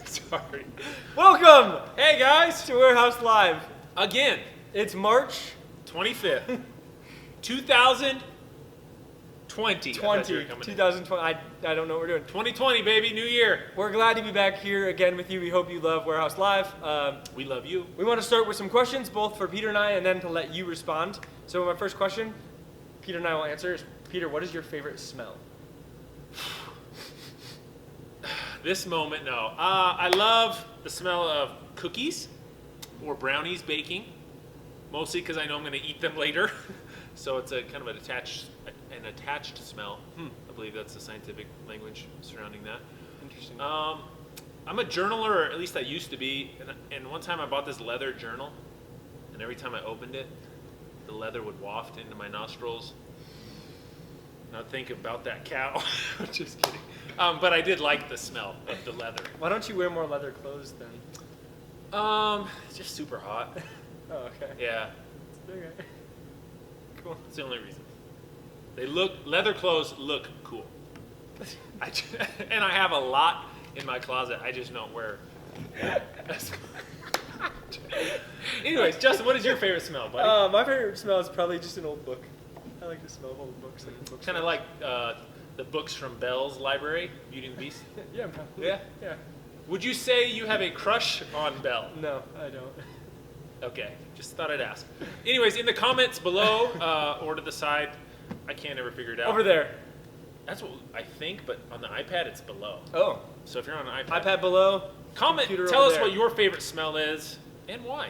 Sorry. Welcome Hey guys, to Warehouse Live. again, It's March 25th, 2020. 2020. I don't know what we're doing. 2020, baby, new year. We're glad to be back here again with you. We hope you love Warehouse Live. We love you. We want to start with some questions, both for Peter and I, and then to let you respond. So my first question, Peter and I will answer, is Peter, what is your favorite smell? This moment, no. I love the smell of cookies or brownies baking, mostly because I know I'm going to eat them later. So it's a kind of an attached smell. I believe that's the scientific language surrounding that. Interesting. I'm a journaler, or at least I used to be. And one time I bought this leather journal, and every time I opened it, the leather would waft into my nostrils. And I'd think about that cow. Just kidding. But I did like the smell of the leather. Why don't you wear more leather clothes then? It's just super hot. Oh, okay. Yeah, Okay. Cool. that's the only reason. Leather clothes look cool. And I have a lot in my closet. I just don't wear. Anyways, Justin, what is your favorite smell, buddy? My favorite smell is probably just an old book. I like the smell of old books. Kind of like the books from Belle's library, Beauty and the Beast. Yeah, probably. Yeah? Yeah. Would you say you have a crush on Belle? No, I don't. Okay, just thought I'd ask. Anyways, in the comments below or to the side, I can't ever figure it out. Over there. That's what I think, but on the iPad it's below. Oh. So if you're on an iPad, iPad below. comment, computer tell over us there. what your favorite smell is and why.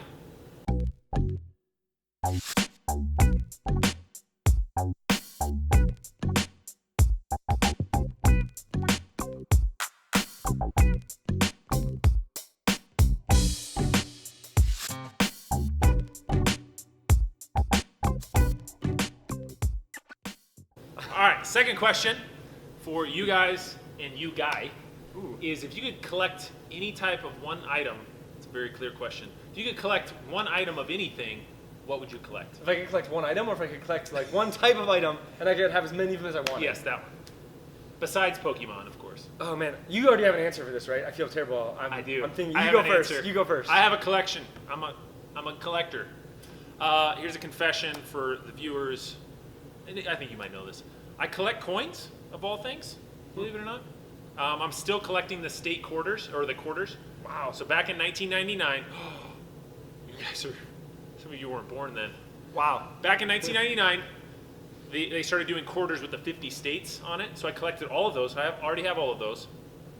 All right, second question for you guys and you guy is if you could collect any type of one item, it's a very clear question. If you could collect one item of anything, what would you collect? If I could collect one item, or if I could collect like one type of item, and I could have as many of them as I wanted. Yes, that one. Besides Pokemon, of course. Oh man, you already have an answer for this, right? I feel terrible. I do. I'm thinking. I You have go an first. answer. You go first. I have a collection. I'm a collector. Here's a confession for the viewers, and I think you might know this. I collect coins, of all things, believe it or not. I'm still collecting the state quarters, or the quarters. Wow. So back in 1999, you guys are, some of you weren't born then. Wow. Back in 1999, they started doing quarters with the 50 states on it. So I collected all of those. I already have all of those.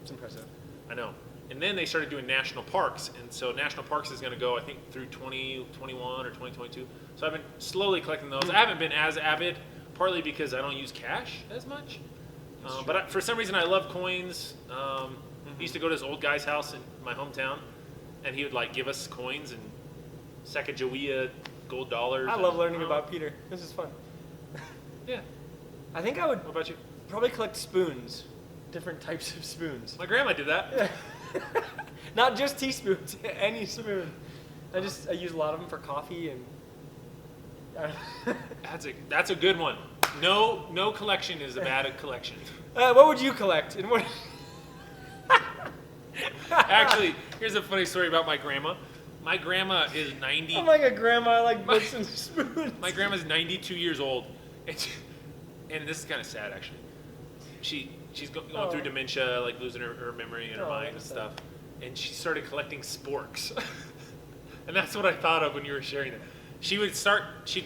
It's impressive. I know. And then they started doing national parks. And so national parks is going to go, I think, through 2021 or 2022. So I've been slowly collecting those. I haven't been as avid, partly because I don't use cash as much. But for some reason, I love coins. I used to go to this old guy's house in my hometown, and he would like give us coins and Sacagawea gold dollars. I love learning about Peter. This is fun. Yeah. I think I would What about you? probably collect spoons, different types of spoons. My grandma did that. Not just teaspoons, any spoon. I use a lot of them for coffee and. That's a good one. No collection is a bad collection. What would you collect? And what? Actually, here's a funny story about my grandma. My grandma is 90. I'm like a grandma. I like books and spoons. My grandma's 92 years old, and this is kind of sad actually. She's going through dementia, like losing her memory and her mind and that's stuff, and she started collecting sporks, and that's what I thought of when you were sharing it. She'd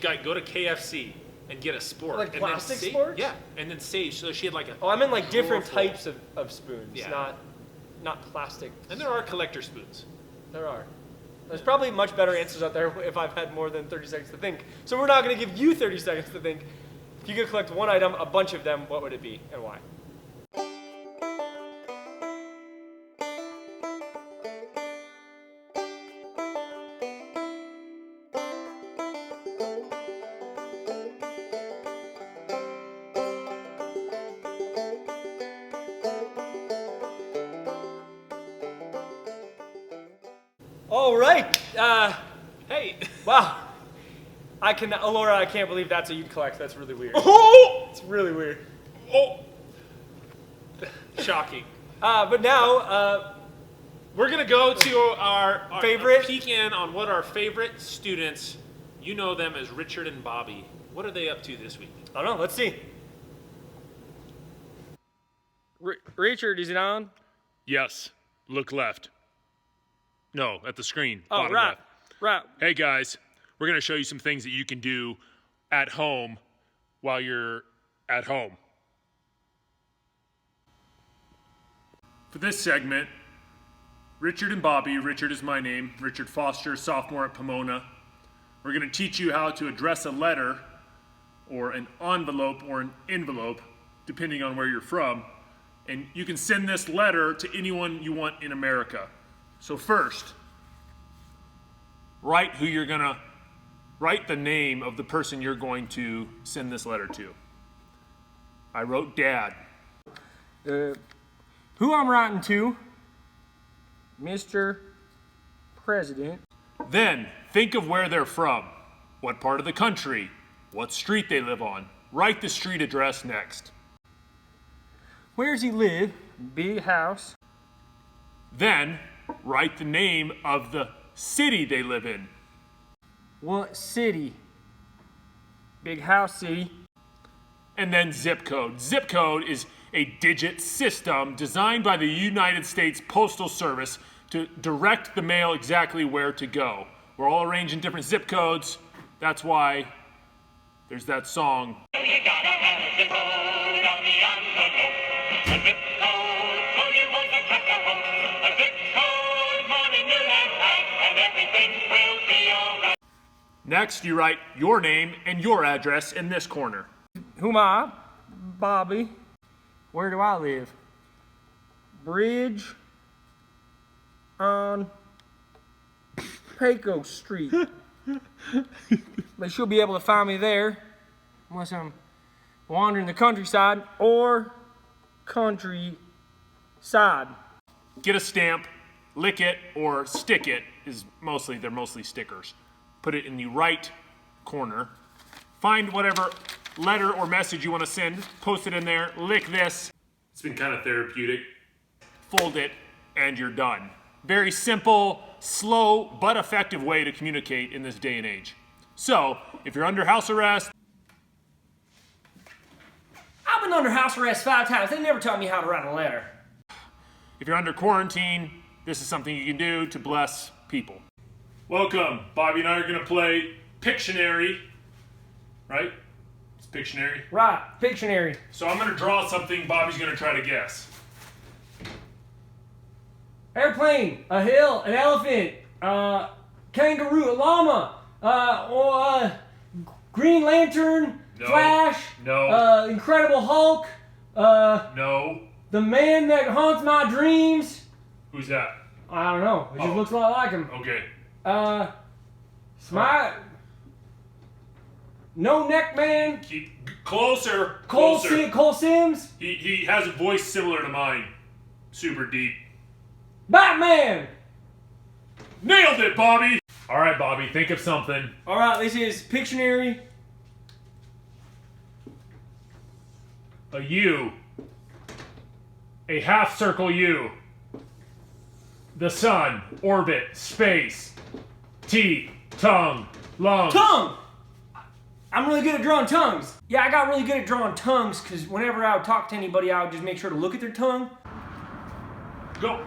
like go to KFC and get a spork. Like and plastic then sporks? Yeah, and then save. So she had like a. Oh, I meant like different drawer full. types of spoons, Yeah. not plastic. And there are collector spoons. There are. There's probably much better answers out there if I've had more than 30 seconds to think. So we're not going to give you 30 seconds to think. If you could collect one item, a bunch of them, what would it be and why? All right. Hey. Wow. Laura, I can't believe that's what you'd collect. That's really weird. Oh. It's really weird. Oh. Shocking. But now, we're gonna go to our Favorite? peek in on what our favorite students. You know them as Richard and Bobby. What are they up to this week? I don't know. Let's see. Richard, is it on? Yes. Look left. No, at the screen. Oh, bottom right. left. Right. Hey guys, we're going to show you some things that you can do at home while you're at home. For this segment, Richard and Bobby, Richard is my name, Richard Foster, sophomore at Pomona. We're going to teach you how to address a letter or an envelope or an envelope, depending on where you're from. And you can send this letter to anyone you want in America. So first, write the name of the person you're going to send this letter to. I wrote Dad. Who I'm writing to? Mr. President. Then, think of where they're from. What part of the country? What street they live on. Write the street address next. Where's he live? Big house. Then, write the name of the city they live in. What city? Big house city. And then zip code. Zip code is a digit system designed by the United States Postal Service to direct the mail exactly where to go. We're all arranged in different zip codes. That's why there's that song. You gotta have a zip code on the envelope. A zip code for you want to track a home. A zip code, morning, noon, and night, and everything will be alright. Next, you write your name and your address in this corner. Who am I? Bobby. Where do I live? Bridge on Paco Street. But she'll be able to find me there unless I'm wandering the countryside or countryside. Get a stamp, lick it, or stick it. They're mostly stickers. Put it in the right corner. Find whatever letter or message you want to send, post it in there, lick this. It's been kind of therapeutic. Fold it, and you're done. Very simple, slow, but effective way to communicate in this day and age. So, if you're under house arrest, I've been under house arrest 5 times. They never taught me how to write a letter. if you're under quarantine, this is something you can do to bless people. Welcome. Bobby and I are going to play Pictionary, right? It's Pictionary. Right, Pictionary. So I'm going to draw something Bobby's going to try to guess. Airplane, a hill, an elephant, kangaroo, a llama, Green Lantern, No. Flash, No. Incredible Hulk, No. the man that haunts my dreams. Who's that? I don't know. It just Oh. looks a lot like him. Okay. No Neck Man, Keep closer. Cole Closer. Sims, He has a voice similar to mine. Super deep. Batman. Nailed it, Bobby. All right, Bobby, think of something. All right, this is Pictionary. A U. A half circle U. The sun, orbit, space. Teeth, tongue, lungs. Tongue! I'm really good at drawing tongues. Yeah, I got really good at drawing tongues because whenever I would talk to anybody, I would just make sure to look at their tongue. Go.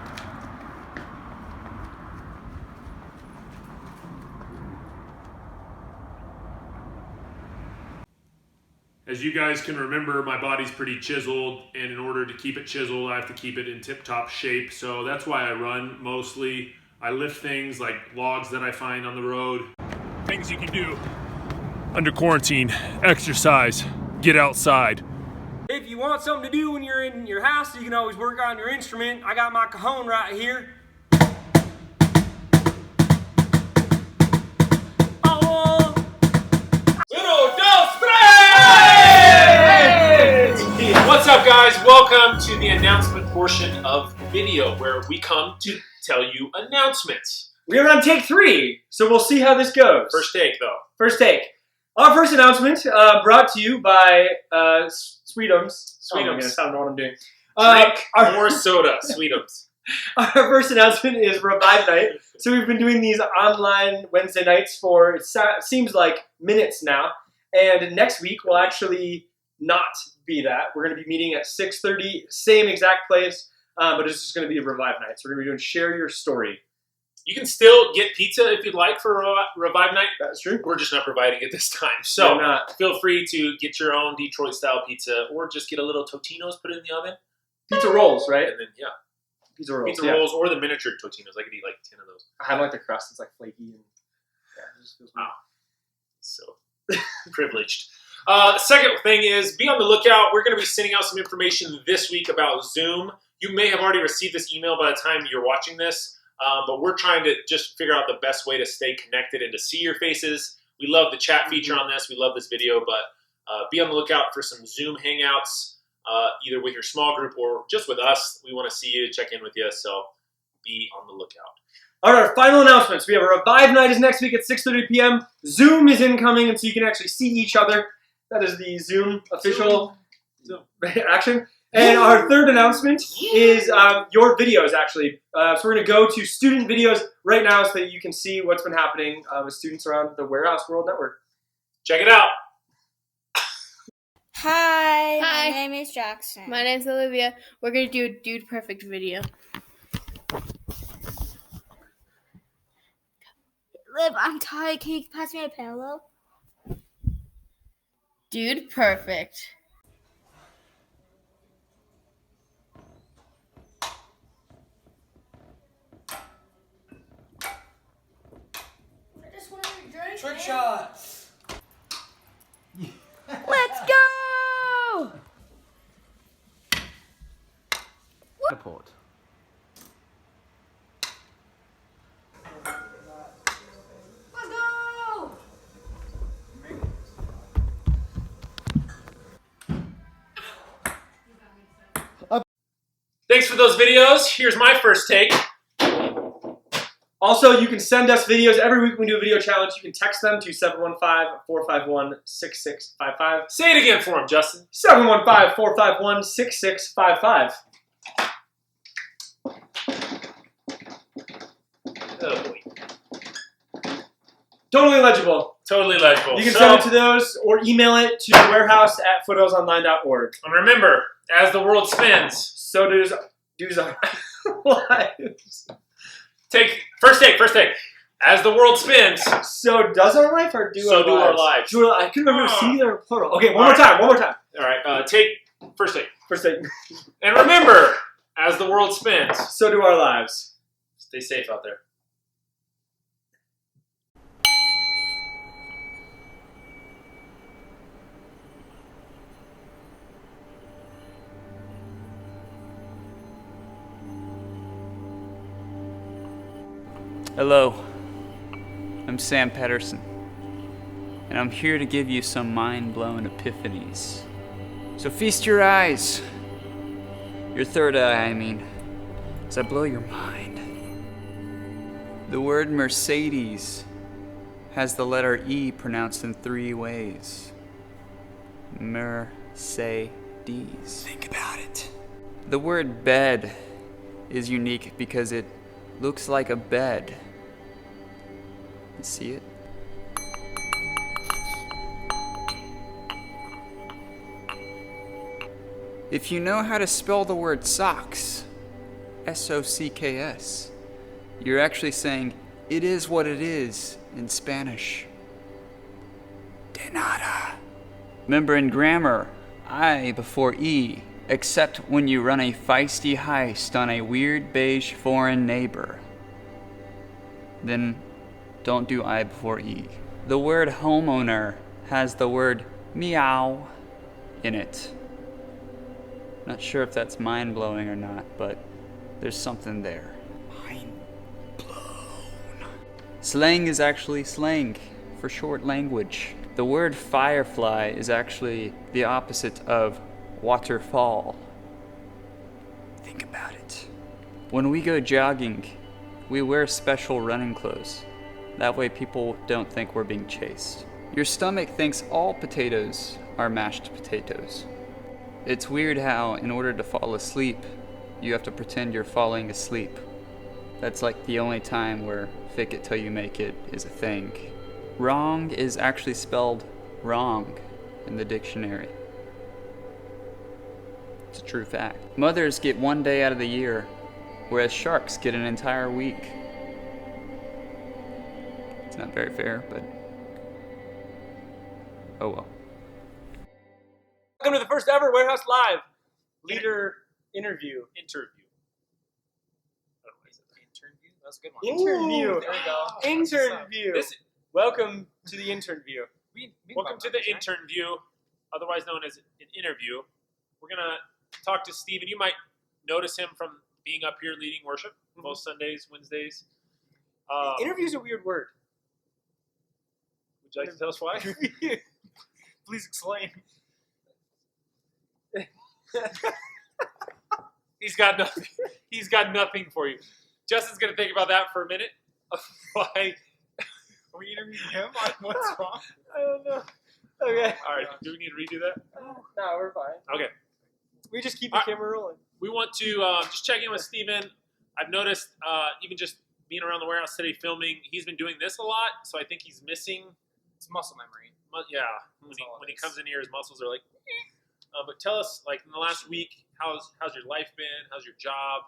As you guys can remember, my body's pretty chiseled, and in order to keep it chiseled, I have to keep it in tip-top shape. So that's why I run mostly. I lift things like logs that I find on the road. Things you can do under quarantine: exercise, get outside. If you want something to do when you're in your house, you can always work on your instrument. I got my cajon right here. Oh. What's up, guys? Welcome to the announcement portion of the video where we come to tell you announcements. We're on take 3, so we'll see how this goes. First take, though. First take. Our first announcement brought to you by Sweetums. Sweetums. I don't know what I'm doing. Drink Our- more soda, Sweetums. Our first announcement is Revive Night. So we've been doing these online Wednesday nights for, it seems like, minutes now. And next week will actually not be that. We're going to be meeting at 6:30, same exact place, but it's just going to be a Revive Night. So we're going to be doing Share Your Story. You can still get pizza if you'd like for Revive Night. That's true. We're just not providing it this time. We're So not. feel free to get your own Detroit-style pizza or just get a little Totino's, put it in the oven. Pizza rolls, right? And then, yeah, Pizza rolls. pizza yeah. rolls or the miniature Totino's. I could eat like 10 of those. I like the crust. It's like flaky. And, yeah, it just feels Wow. So privileged. Second thing is be on the lookout. We're going to be sending out some information this week about Zoom. You may have already received this email by the time you're watching this, but we're trying to just figure out the best way to stay connected and to see your faces. We love the chat feature on this. We love this video, but be on the lookout for some Zoom hangouts, either with your small group or just with us. We want to see you, check in with you, so be on the lookout. All right, our final announcements. We have a Revive Night is next week at 6:30 p.m. Zoom is incoming, and so you can actually see each other. That is the Zoom official Zoom. action. And our third announcement is your videos, actually. So we're going to go to student videos right now so that you can see what's been happening with students around the Warehouse World Network. Check it out. Hi, Hi. my name is Jackson. My name's Olivia. We're gonna do a Dude Perfect video. Liv, I'm tired. Can you pass me a pillow? Dude Perfect. I just want to drink. Trick shot. Let's go! Airport. Let's go! Thanks for those videos. Here's my first take. Also, you can send us videos. Every week we do a video challenge. You can text them to 715-451-6655. Say it again for him, Justin. 715-451-6655. Oh boy. Totally legible. Totally legible. You can So- send it to those or email it to warehouse@foothillsonline.org. And remember, as the world spins, So does our lives. first take. As the world spins, So does our life or do So our do lives? our lives. I couldn't remember if it was singular or plural. Okay, one All more right. time. all right, first take. First thing. And remember, as the world spins, So do our lives. stay safe out there. Hello, I'm Sam Pedersen, and I'm here to give you some mind-blowing epiphanies. So feast your eyes, your third eye, I mean, as I blow your mind. The word Mercedes has the letter E pronounced in 3 ways. Mercedes. Think about it. The word bed is unique because it looks like a bed. See it? If you know how to spell the word socks, S-O-C-K-S, you're actually saying it is what it is in Spanish. De nada. Remember in grammar, I before E, except when you run a feisty heist on a weird beige foreign neighbor. Then don't do I before E. The word homeowner has the word meow in it. Not sure if that's mind-blowing or not, but there's something there. Mind blown. Slang is actually slang for short language. The word firefly is actually the opposite of waterfall. Think about it. When we go jogging, we wear special running clothes. That way people don't think we're being chased. Your stomach thinks all potatoes are mashed potatoes. It's weird how, in order to fall asleep, you have to pretend you're falling asleep. That's like the only time where fake it till you make it is a thing. Wrong is actually spelled wrong in the dictionary. It's a true fact. Mothers get 1 day out of the year, whereas sharks get an entire week. It's not very fair, but oh well. Welcome to the first ever Warehouse Live leader interview. Interview. Interview? That was a good one. Interview. There we go. Intern view. This, Welcome to the intern view. welcome to the intern view, otherwise known as an interview. We're gonna talk to Steven. You might notice him from being up here leading worship most Sundays, Wednesdays. Interview's a weird word. Would you like to tell us why? Please explain. He's got nothing. He's got nothing for you. Justin's gonna think about that for a minute. Why? Are we interviewing him on what's wrong? I don't know. Okay. All right. Do we need to redo that? No, we're fine. Okay. We just keep the All right. camera rolling. We want to just check in with Steven. I've noticed even just being around the warehouse today filming, he's been doing this a lot. So I think he's missing. It's muscle memory. Yeah. When all he it is. comes in here, his muscles are like. But tell us, like in the last week, how's your life been? How's your job?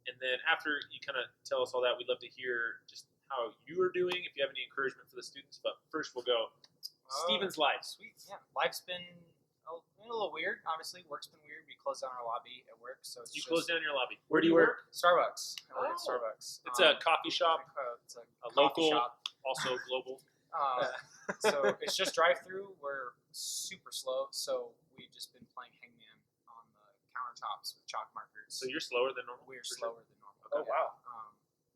And then after you kind of tell us all that, we'd love to hear just how you are doing. If you have any encouragement for the students, but first we'll go. Steven's life. Sweet. Yeah. Life's been a little weird. Obviously, work's been weird. We closed down our lobby at work, so it's You just closed down your lobby. Where do you work? Starbucks. I work at Oh. Starbucks. It's a coffee shop, It's a a coffee local, shop. also global. So it's just drive-through. We're super slow, so we've just been playing Hangman on the countertops with chalk markers. So you're slower than normal. We're for sure. slower than normal. Oh, wow.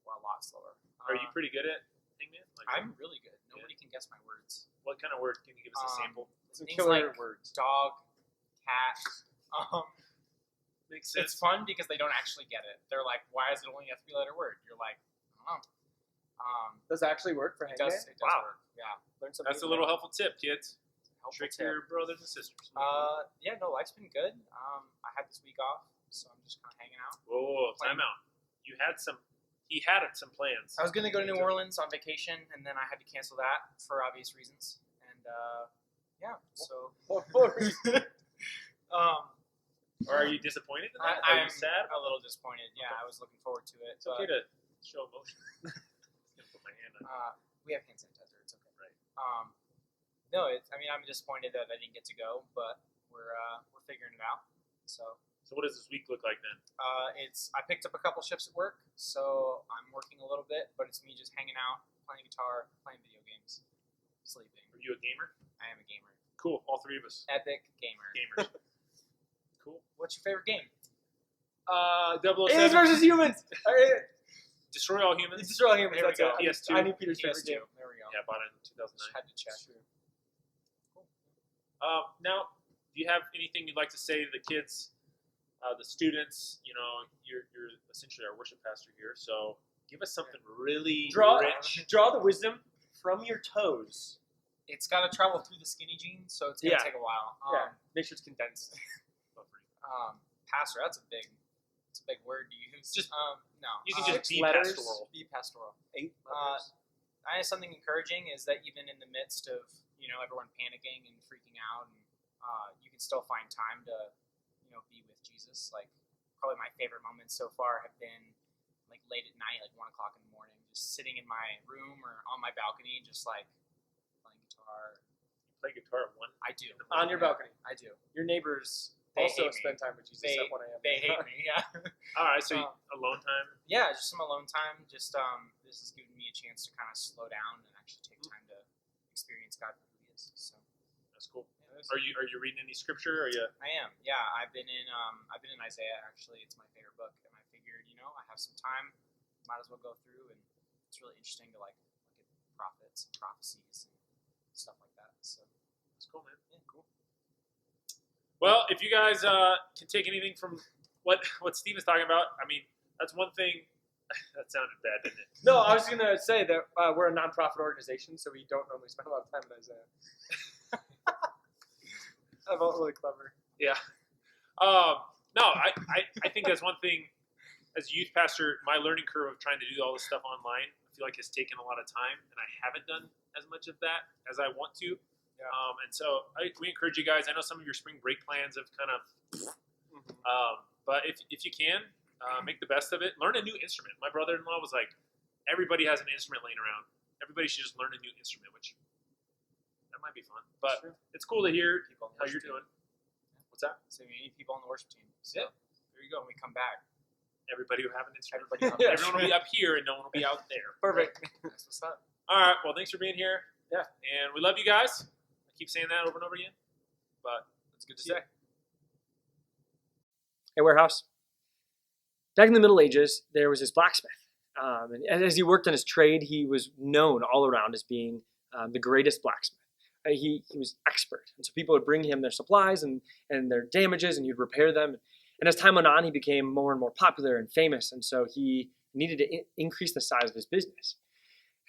Well, a lot slower. Are you pretty good at Hangman? Like, I'm really good. Nobody can guess my words. what kind of word? Can you give us a sample? Some Things killer like words. dog, cat. Makes sense. It's fun because they don't actually get it. They're like, "Why does it only have to be a letter word?" You're like, "I don't know." Does it actually work for It Hangman? does. It does Wow. work. Yeah. Learn something That's a new little today. helpful tip, kids. Helpful Trick tip. your brothers and sisters. Yeah. No, life's been good. I had this week off, so I'm just kind of hanging out. Whoa, time out. You had some. He had some plans. I was gonna go to New Orleans on vacation, and then I had to cancel that for obvious reasons. And yeah, so Or are you disappointed in that? Are I'm you sad? a little disappointed. Yeah, I was looking forward to it. It's okay to show emotion. I'm gonna put my hand on. We have hand sanitizer. It's okay. Right. No, I mean, I'm disappointed that I didn't get to go, but we're figuring it out. So So what does this week look like then? I picked up a couple shifts at work, so I'm working a little bit, but it's me just hanging out, playing guitar, playing video games, sleeping. Are you a gamer? I am a gamer. Cool. All three of us. Epic gamer. Gamers. Cool. What's your favorite game? 007. Aliens versus humans. Destroy All Humans. Destroy All Humans. There we That's go. it. PS2. I need Peter's favorite PS2. game. There we go. Yeah, bought it in Just 2009. had to check. Now, do you have anything you'd like to say to the kids, the students? You know, you're essentially our worship pastor here, so give us something really Draw rich. the wisdom from your toes. It's got to travel through the skinny jeans, so it's gonna Yeah. take a while. Make sure it's condensed. Pastor, that's a big word to use. Just- no. You can just 6 be letters. pastoral. be pastoral. 8 I have something encouraging is that even in the midst of everyone panicking and freaking out, and you can still find time to be with Jesus. Like probably my favorite moments so far have been like late at night, like 1 o'clock in the morning, just sitting in my room or on my balcony, just like playing guitar. You play guitar at one. I do On your balcony. I do. Your neighbors They also hate me. spend time with Jesus They, at 1 a.m. they hate me. Yeah. All right, so alone time. Yeah, just some alone time. Just this has given me a chance to kind of slow down and actually take time to experience God for who He is. So That's cool. yeah, Are you reading any scripture? Are you? I am. Yeah, I've been in Isaiah. Actually, it's my favorite book, and I figured I have some time, might as well go through, and it's really interesting to like look at prophets and prophecies and stuff like that. So That's cool, man. yeah, cool. Well, if you guys can take anything from what Steve is talking about, I mean, that's one thing. That sounded bad, didn't it? No, I was going to say that we're a nonprofit organization, so we don't normally spend a lot of time in Isaiah. I felt really clever. Yeah. No, I think that's one thing. As a youth pastor, my learning curve of trying to do all this stuff online, I feel like has taken a lot of time, and I haven't done as much of that as I want to. Yeah. And so we encourage you guys. I know some of your spring break plans have kind of, but if you can, make the best of it. Learn a new instrument. My brother-in-law was like, everybody has an instrument laying around. Everybody should just learn a new instrument, which that might be fun. But it's cool to hear People on the how you're worship team. doing. What's that? So we need people on the worship team. So Yeah. there you go. When we come back, Everybody will have an instrument. everybody will have Everyone will be up here, and no one will be out there. Perfect. That's what's up. All right. Well, thanks for being here. Yeah. And we love you guys. I keep saying that over and over again, but it's good to say. Hey, Warehouse. Back in the Middle Ages, there was this blacksmith. And as he worked on his trade, he was known all around as being the greatest blacksmith. He was expert. And so people would bring him their supplies and their damages, and he'd repair them. And as time went on, he became more and more popular and famous. And so he needed to increase the size of his business.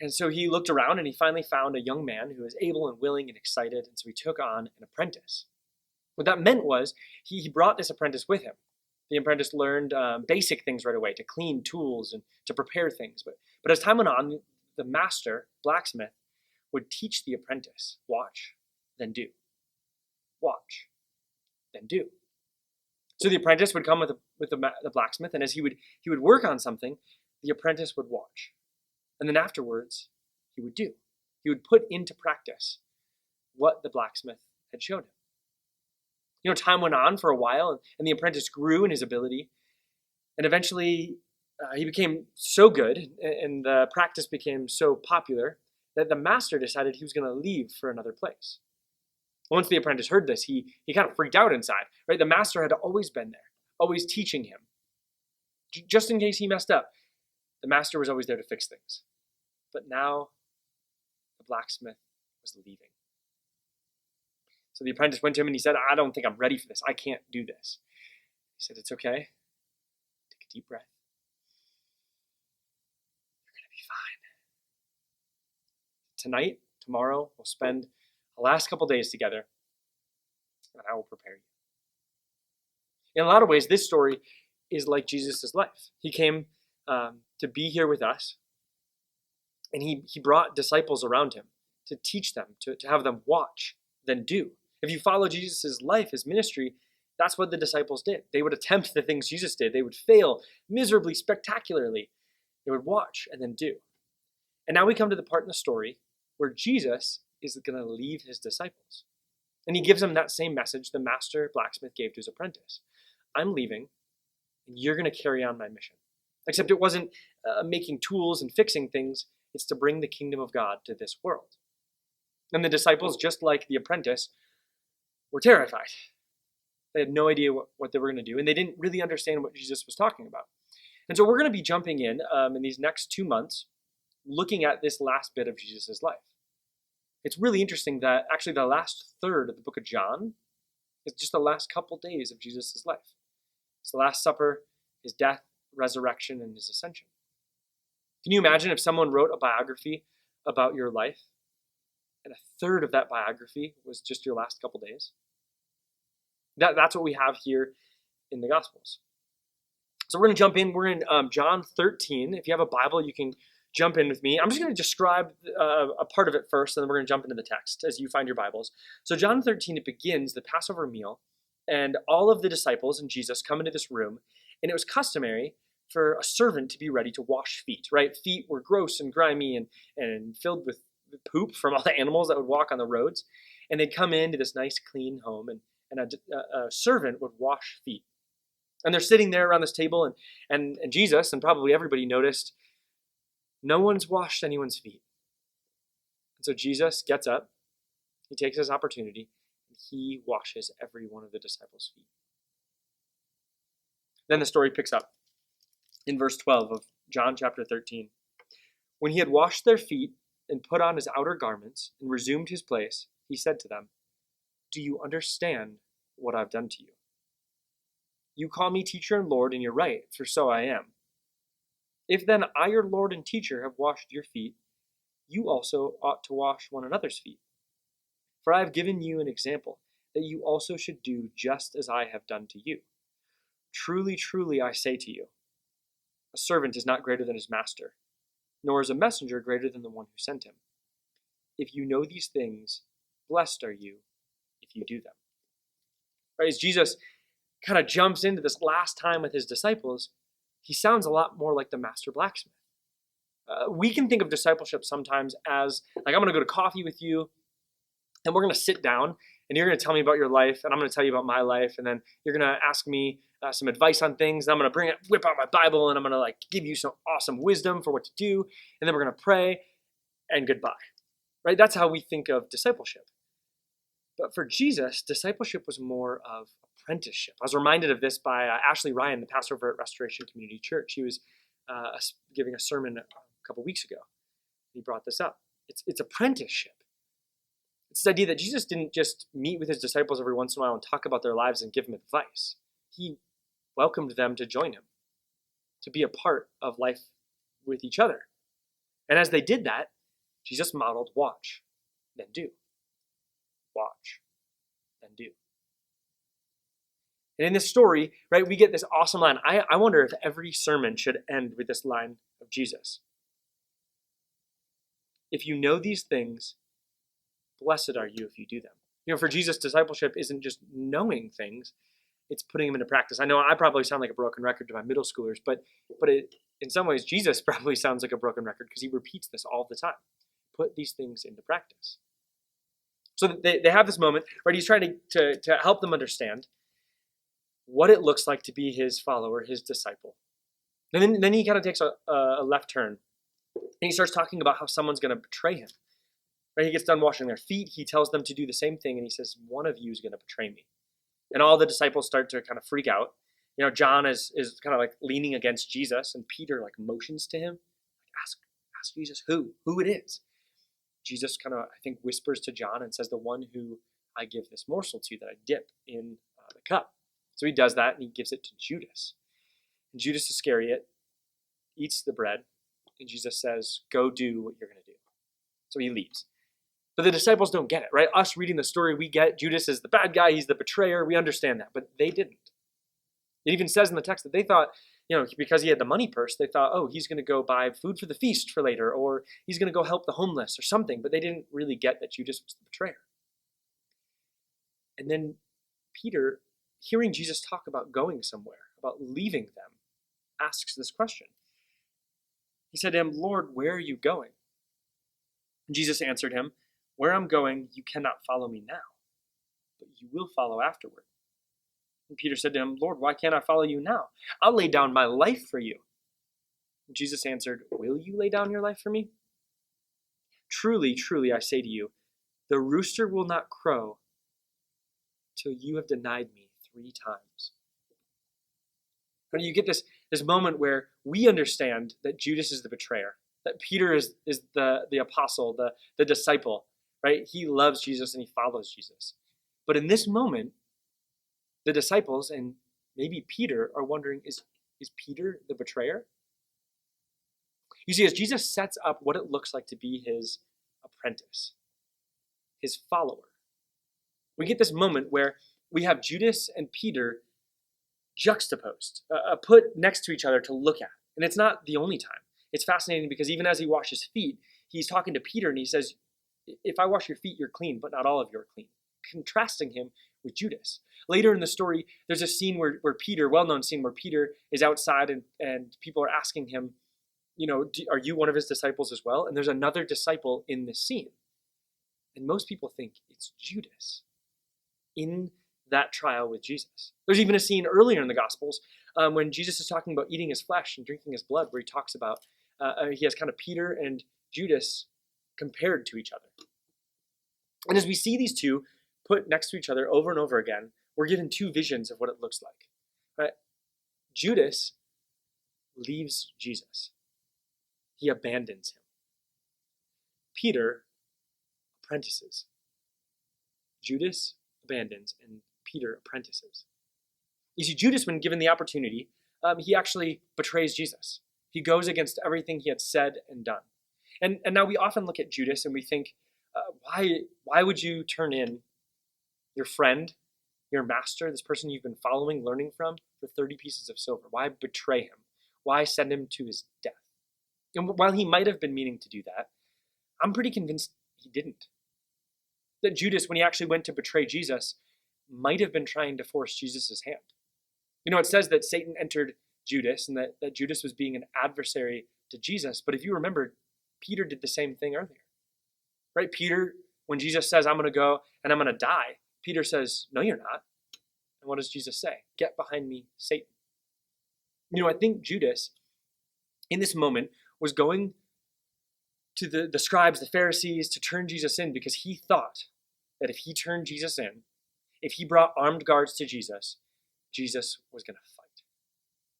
And so he looked around and he finally found a young man who was able and willing and excited. And so he took on an apprentice. What that meant was he brought this apprentice with him. The apprentice learned basic things right away, to clean tools and to prepare things. But as time went on, the master, blacksmith, would teach the apprentice, watch, then do. Watch, then do. So the apprentice would come with the blacksmith, and as he would work on something, the apprentice would watch. And then afterwards, he would do. He would put into practice what the blacksmith had shown him. You know, time went on for a while, and the apprentice grew in his ability. And eventually, he became so good, and the practice became so popular, that the master decided he was going to leave for another place. Once the apprentice heard this, he kind of freaked out inside. Right? The master had always been there, always teaching him. Just in case he messed up, the master was always there to fix things. But now, the blacksmith was leaving. So the apprentice went to him and he said, I don't think I'm ready for this. I can't do this. He said, it's okay. Take a deep breath. You're going to be fine. Tonight, tomorrow, we'll spend the last couple days together, and I will prepare you. In a lot of ways, this story is like Jesus' life. He came to be here with us, and he brought disciples around him to teach them, to have them watch, then do. If you follow Jesus' life, his ministry, that's what the disciples did. They would attempt the things Jesus did. They would fail miserably, spectacularly. They would watch and then do. And now we come to the part in the story where Jesus is going to leave his disciples. And he gives them that same message the master blacksmith gave to his apprentice. I'm leaving, and you're going to carry on my mission. Except it wasn't making tools and fixing things. It's to bring the kingdom of God to this world. And the disciples, just like the apprentice, were terrified. They had no idea what they were going to do, and they didn't really understand what Jesus was talking about. And so we're going to be jumping in these next 2 months, looking at this last bit of Jesus' life. It's really interesting that actually the last third of the book of John is just the last couple days of Jesus' life. It's the Last Supper, his death, resurrection, and his ascension. Can you imagine if someone wrote a biography about your life, and a third of that biography was just your last couple days? That's what we have here in the Gospels. So we're going to jump in. We're in John 13. If you have a Bible, you can jump in with me. I'm just going to describe a part of it first, and then we're going to jump into the text as you find your Bibles. So John 13, it begins the Passover meal, and all of the disciples and Jesus come into this room, and it was customary for a servant to be ready to wash feet, right? Feet were gross and grimy and filled with poop from all the animals that would walk on the roads, and they'd come into this nice, clean home, and a servant would wash feet. And they're sitting there around this table, and Jesus, and probably everybody noticed, no one's washed anyone's feet. And so Jesus gets up, he takes his opportunity, and he washes every one of the disciples' feet. Then the story picks up in verse 12 of John chapter 13. When he had washed their feet and put on his outer garments and resumed his place, he said to them, "Do you understand what I've done to you? You call me teacher and Lord, and you're right, for so I am. If then I, your Lord and teacher, have washed your feet, you also ought to wash one another's feet. For I have given you an example, that you also should do just as I have done to you. Truly, truly, I say to you, a servant is not greater than his master, nor is a messenger greater than the one who sent him. If you know these things, blessed are you if you do them. Right, as Jesus kind of jumps into this last time with his disciples, he sounds a lot more like the master blacksmith. We can think of discipleship sometimes as, like, I'm going to go to coffee with you, and we're going to sit down, and you're going to tell me about your life, and I'm going to tell you about my life, and then you're going to ask me some advice on things, and I'm going to whip out my Bible, and I'm going to give you some awesome wisdom for what to do, and then we're going to pray, and goodbye. Right? That's how we think of discipleship. But for Jesus, discipleship was more of apprenticeship. I was reminded of this by Ashley Ryan, the pastor over at Restoration Community Church. He was giving a sermon a couple weeks ago. He brought this up. It's apprenticeship. It's this idea that Jesus didn't just meet with his disciples every once in a while and talk about their lives and give them advice. He welcomed them to join him, to be a part of life with each other. And as they did that, Jesus modeled watch, then do. Watch, then do. And in this story, right, we get this awesome line. I wonder if every sermon should end with this line of Jesus. If you know these things, blessed are you if you do them. You know, for Jesus, discipleship isn't just knowing things, it's putting them into practice. I know I probably sound like a broken record to my middle schoolers, but in some ways, Jesus probably sounds like a broken record because he repeats this all the time. Put these things into practice. So they have this moment, right? He's trying to help them understand what it looks like to be his follower, his disciple. And then he kind of takes a left turn, and he starts talking about how someone's going to betray him. Right? He gets done washing their feet. He tells them to do the same thing, and he says, one of you is going to betray me. And all the disciples start to kind of freak out. You know, John is kind of leaning against Jesus, and Peter motions to him, ask Jesus who it is. Jesus kind of, I think, whispers to John and says, the one who I give this morsel to, that I dip in the cup. So he does that, and he gives it to Judas. And Judas Iscariot eats the bread, and Jesus says, go do what you're going to do. So he leaves. But the disciples don't get it, right? Us reading the story, we get Judas is the bad guy, he's the betrayer, we understand that, but they didn't. It even says in the text that they thought, because he had the money purse, they thought, oh, he's going to go buy food for the feast for later, or he's going to go help the homeless or something, but they didn't really get that Judas was the betrayer. And then Peter, hearing Jesus talk about going somewhere, about leaving them, asks this question. He said to him, Lord, where are you going? And Jesus answered him, where I'm going, you cannot follow me now, but you will follow afterward. And Peter said to him, Lord, why can't I follow you now? I'll lay down my life for you. And Jesus answered, will you lay down your life for me? Truly, truly, I say to you, the rooster will not crow till you have denied me 3 times. But you get this moment where we understand that Judas is the betrayer, that Peter is the apostle, the disciple, right? He loves Jesus and he follows Jesus. But in this moment, the disciples and maybe Peter are wondering, is Peter the betrayer? You see, as Jesus sets up what it looks like to be his apprentice, his follower, we get this moment where we have Judas and Peter juxtaposed, put next to each other to look at. And it's not the only time. It's fascinating because even as he washes feet, he's talking to Peter and he says, if I wash your feet, you're clean, but not all of you are clean. Contrasting him with Judas. Later in the story, there's a scene where Peter, well-known scene where Peter is outside and people are asking him, are you one of his disciples as well? And there's another disciple in this scene. And most people think it's Judas in that trial with Jesus. There's even a scene earlier in the Gospels when Jesus is talking about eating his flesh and drinking his blood, where he talks about, he has kind of Peter and Judas compared to each other. And as we see these two put next to each other over and over again, we're given 2 visions of what it looks like. Right? Judas leaves Jesus. He abandons him. Peter apprentices. Judas abandons and Peter apprentices. You see, Judas, when given the opportunity, he actually betrays Jesus. He goes against everything he had said and done. And now we often look at Judas and we think, why would you turn in your friend, your master, this person you've been following, learning from, for 30 pieces of silver? Why betray him? Why send him to his death? And while he might have been meaning to do that, I'm pretty convinced he didn't. That Judas, when he actually went to betray Jesus, might have been trying to force Jesus' hand. You know, it says that Satan entered Judas and that Judas was being an adversary to Jesus. But if you remember, Peter did the same thing earlier. Right? Peter, when Jesus says, I'm going to go and I'm going to die, Peter says, no, you're not. And what does Jesus say? Get behind me, Satan. You know, I think Judas, in this moment, was going to the scribes, the Pharisees, to turn Jesus in because he thought that if he turned Jesus in, if he brought armed guards to Jesus, Jesus was going to fight.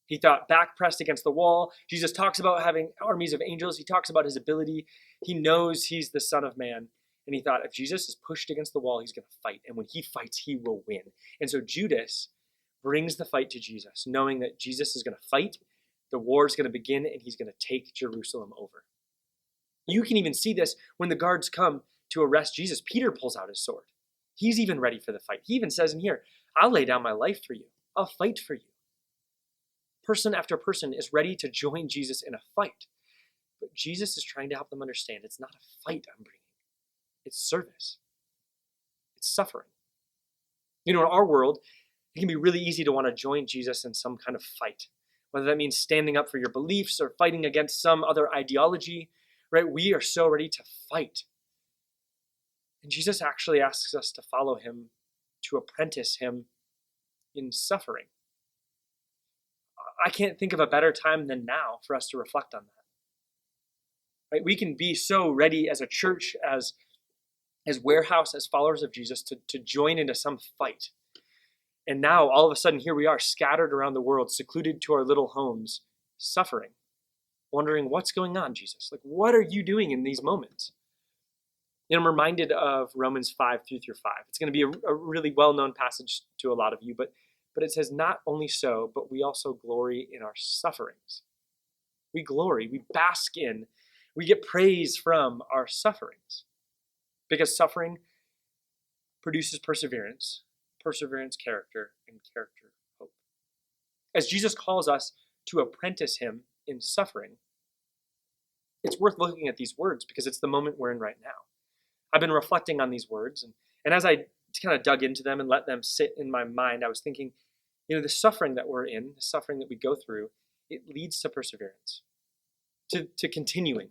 He thought back pressed against the wall. Jesus talks about having armies of angels. He talks about his ability. He knows he's the Son of Man. And he thought if Jesus is pushed against the wall, he's going to fight. And when he fights, he will win. And so Judas brings the fight to Jesus, knowing that Jesus is going to fight, the war is going to begin, and he's going to take Jerusalem over. You can even see this when the guards come to arrest Jesus. Peter pulls out his sword. He's even ready for the fight. He even says in here, I'll lay down my life for you. I'll fight for you. Person after person is ready to join Jesus in a fight. But Jesus is trying to help them understand it's not a fight I'm bringing. It's service. It's suffering. You know, in our world, it can be really easy to want to join Jesus in some kind of fight. Whether that means standing up for your beliefs or fighting against some other ideology, right? We are so ready to fight. And Jesus actually asks us to follow him, to apprentice him in suffering. I can't think of a better time than now for us to reflect on that. Right? We can be so ready as a church, as Warehouse, as followers of Jesus, to join into some fight. And now, all of a sudden, here we are, scattered around the world, secluded to our little homes, suffering, wondering, what's going on, Jesus? Like, what are you doing in these moments? You know, I'm reminded of Romans 5:3-5. It's going to be a really well-known passage to a lot of you, but it says, not only so, but we also glory in our sufferings. We glory, we bask in, we get praise from our sufferings. Because suffering produces perseverance, perseverance character, and character hope. As Jesus calls us to apprentice him in suffering, it's worth looking at these words because it's the moment we're in right now. I've been reflecting on these words, and as I kind of dug into them and let them sit in my mind, I was thinking, you know, the suffering that we're in, the suffering that we go through, it leads to perseverance, to continuing,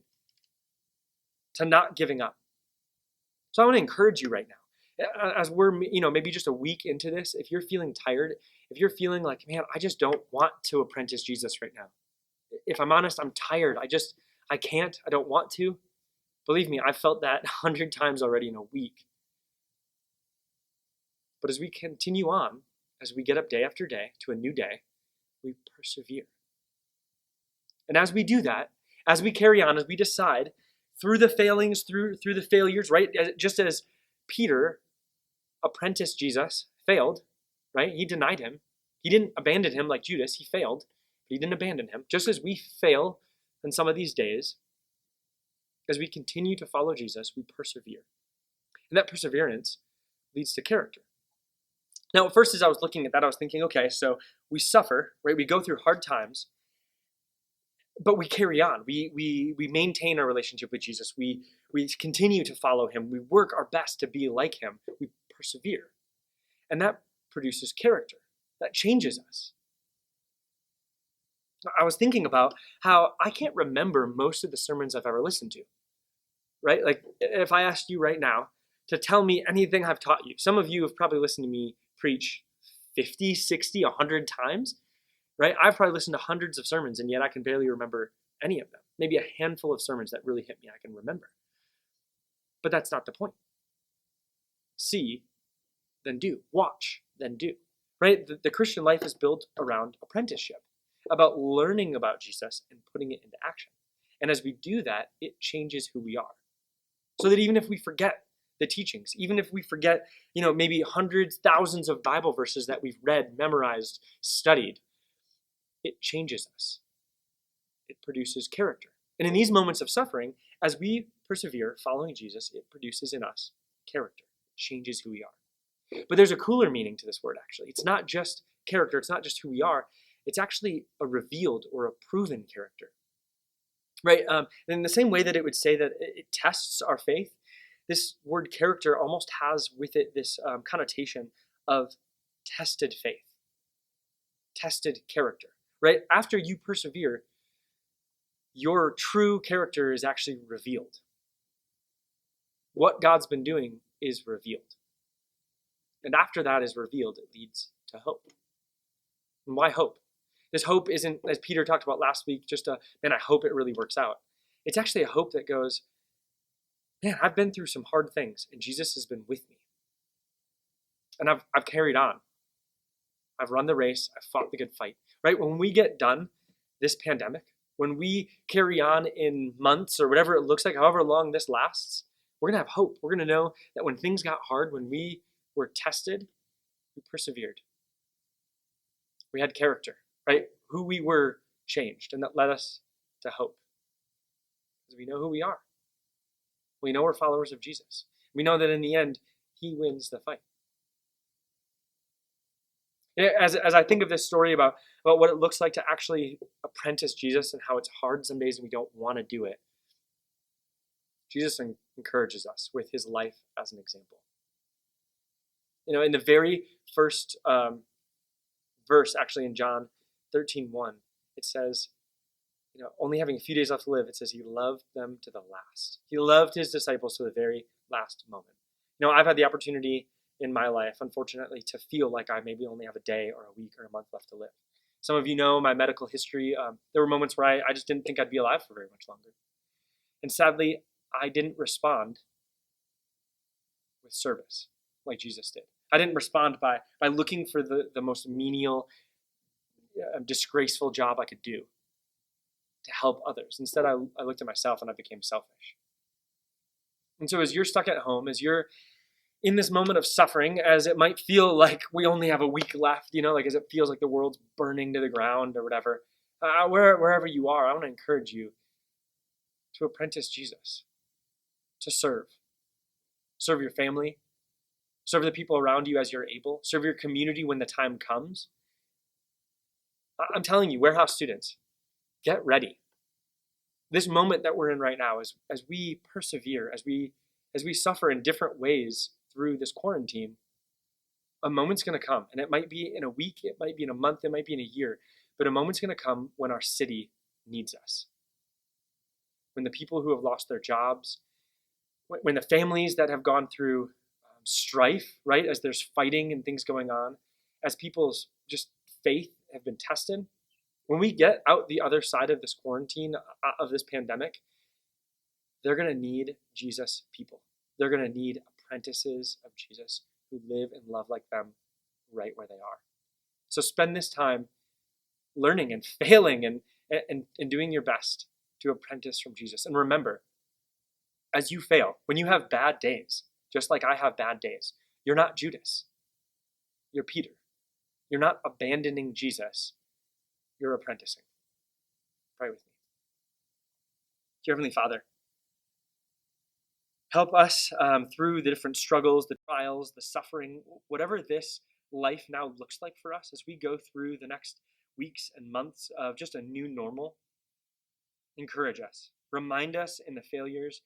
to not giving up. So I want to encourage you right now, as we're, you know, maybe just a week into this, if you're feeling tired, if you're feeling like, man, I just don't want to apprentice Jesus right now. If I'm honest, I'm tired. I can't, I don't want to. Believe me, I've felt that 100 times already in a week. But as we continue on, as we get up day after day to a new day, we persevere. And as we do that, as we carry on, as we decide, through the failings, through the failures, right? Just as Peter apprenticed Jesus, failed, right? He denied him. He didn't abandon him like Judas. He failed, but he didn't abandon him. Just as we fail in some of these days, as we continue to follow Jesus, we persevere. And that perseverance leads to character. Now, at first, as I was looking at that, I was thinking, okay, so we suffer, right? We go through hard times, but we carry on. We maintain our relationship with Jesus. We continue to follow him. We work our best to be like him. We persevere. And that produces character. That changes us. I was thinking about how I can't remember most of the sermons I've ever listened to, right? Like if I asked you right now to tell me anything I've taught you, some of you have probably listened to me preach 50, 60, 100 times, right? I've probably listened to hundreds of sermons, and yet I can barely remember any of them. Maybe a handful of sermons that really hit me I can remember. But that's not the point. See, then do. Watch, then do. Right? The Christian life is built around apprenticeship, about learning about Jesus and putting it into action. And as we do that, it changes who we are. So that even if we forget the teachings, even if we forget, maybe hundreds, thousands of Bible verses that we've read, memorized, studied, it changes us. It produces character. And in these moments of suffering, as we persevere following Jesus, it produces in us character, changes who we are. But there's a cooler meaning to this word, actually. It's not just character. It's not just who we are. It's actually a revealed or a proven character. Right? In the same way that it would say that it tests our faith, this word character almost has with it this connotation of tested faith, tested character, right? After you persevere, your true character is actually revealed. What God's been doing is revealed. And after that is revealed, it leads to hope. And why hope? This hope isn't, as Peter talked about last week, just man, I hope it really works out. It's actually a hope that goes, man, I've been through some hard things, and Jesus has been with me. And I've carried on. I've run the race. I've fought the good fight. Right? When we get done this pandemic, when we carry on in months or whatever it looks like, however long this lasts, we're going to have hope. We're going to know that when things got hard, when we were tested, we persevered. We had character, right? Who we were changed, and that led us to hope. Because we know who we are. We know we're followers of Jesus. We know that in the end, he wins the fight. As I think of this story about what it looks like to actually apprentice Jesus and how it's hard some days and we don't want to do it, Jesus encourages us with his life as an example. In the very first verse, actually in John 13:1, it says, only having a few days left to live, it says he loved them to the last. He loved his disciples to the very last moment. I've had the opportunity in my life, unfortunately, to feel like I maybe only have a day or a week or a month left to live. Some of you know my medical history. There were moments where I just didn't think I'd be alive for very much longer. And sadly, I didn't respond with service like Jesus did. I didn't respond by looking for the most menial, disgraceful job I could do to help others. Instead, I looked at myself and I became selfish. And so as you're stuck at home, as you're in this moment of suffering, as it might feel like we only have a week left, like as it feels like the world's burning to the ground or whatever, wherever you are, I want to encourage you to apprentice Jesus, to serve. Serve your family, serve the people around you as you're able, serve your community when the time comes. I'm telling you, warehouse students, get ready. This moment that we're in right now, as we persevere, as we suffer in different ways through this quarantine, a moment's going to come. And it might be in a week, it might be in a month, it might be in a year. But a moment's going to come when our city needs us. When the people who have lost their jobs, when the families that have gone through strife, right, as there's fighting and things going on, as people's just faith have been tested, when we get out the other side of this quarantine, of this pandemic, they're going to need Jesus people. They're going to need apprentices of Jesus who live and love like them right where they are. So spend this time learning and failing and doing your best to apprentice from Jesus. And remember, as you fail, when you have bad days, just like I have bad days, you're not Judas. You're Peter. You're not abandoning Jesus. You're apprenticing. Pray with me. Dear Heavenly Father, help us through the different struggles, the trials, the suffering, whatever this life now looks like for us as we go through the next weeks and months of just a new normal. Encourage us. Remind us in the failures.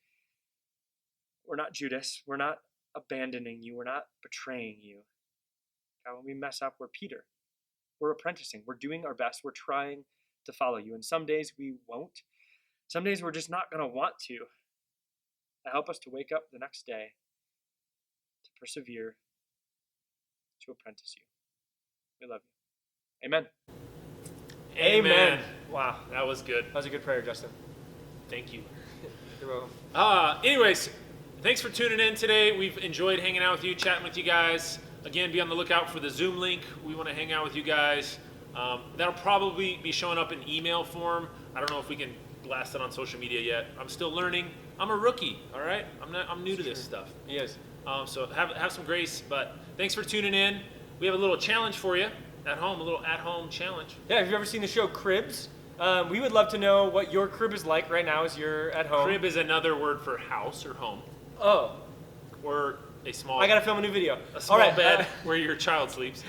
We're not Judas. We're not abandoning you. We're not betraying you. God, when we mess up, we're Peter. We're apprenticing. We're doing our best. We're trying to follow you. And some days we won't. Some days we're just not going to want to. Help us to wake up the next day, to persevere, to apprentice you. We love you. Amen. Amen. Wow. That was good. That was a good prayer, Justin. Thank you. You're welcome. Anyways, thanks for tuning in today. We've enjoyed hanging out with you, chatting with you guys. Again, be on the lookout for the Zoom link. We want to hang out with you guys. That'll probably be showing up in email form. I don't know if we can blast it on social media yet. I'm still learning. I'm a rookie, all right? I'm new to this stuff. He is. So have some grace, but thanks for tuning in. We have a little challenge for you at home, a little at-home challenge. Yeah, have you ever seen the show Cribs? We would love to know what your crib is like right now as you're at home. Crib is another word for house or home. Oh. Or a small I gotta film a new video. a small All right, bed where your child sleeps.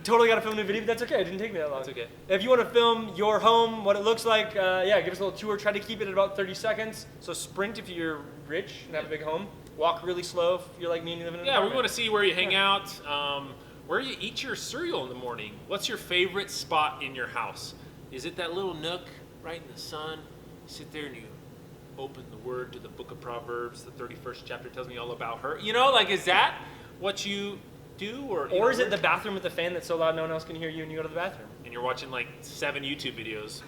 Totally gotta film a new video, but that's okay. It didn't take me that long. That's okay. If you want to film your home, what it looks like, yeah, give us a little tour. Try to keep it at about 30 seconds. So sprint if you're rich and have a big home. Walk really slow if you're like me and you live in an Yeah, we apartment. want to see where you hang out, where you eat your cereal in the morning. What's your favorite spot in your house? Is it that little nook right in the sun? You sit there and you open the word to the book of Proverbs. The 31st chapter tells me all about her. You know, like, is that what you do? Or is it the bathroom with the fan that's so loud no one else can hear you and you go to the bathroom? and you're watching like 7 YouTube videos.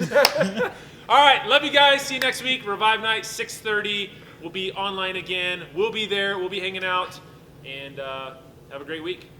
All right, love you guys. See you next week. Revive Night, 6:30. We'll be online again. We'll be there. We'll be hanging out. And have a great week.